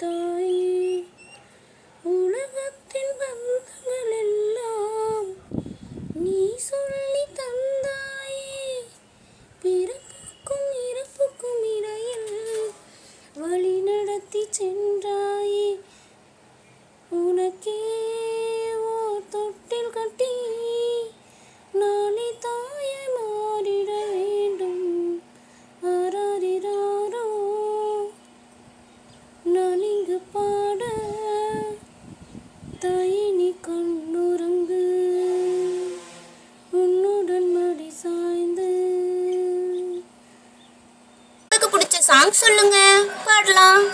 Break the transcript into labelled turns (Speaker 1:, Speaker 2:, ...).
Speaker 1: தாயே. உலகத்தின் பந்தங்கள் எல்லாம் நீ சொல்லி தந்தாயே. பிறப்புக்கும் இறப்புக்கும் இடையில் வழி நடத்தி சென்றாயே. உனக்கே ஓர் தொட்டில் கட்டி நாளை தாயை மாறிட வேண்டும். ஆராரிராரோ நான் இங்கு பாட, தாயே நீ கண்ணுறங்கு, உன்னுடன் மடி சாய்ந்து.
Speaker 2: உங்களுக்கு பிடிச்ச சாங் சொல்லுங்க, பாடலாம்.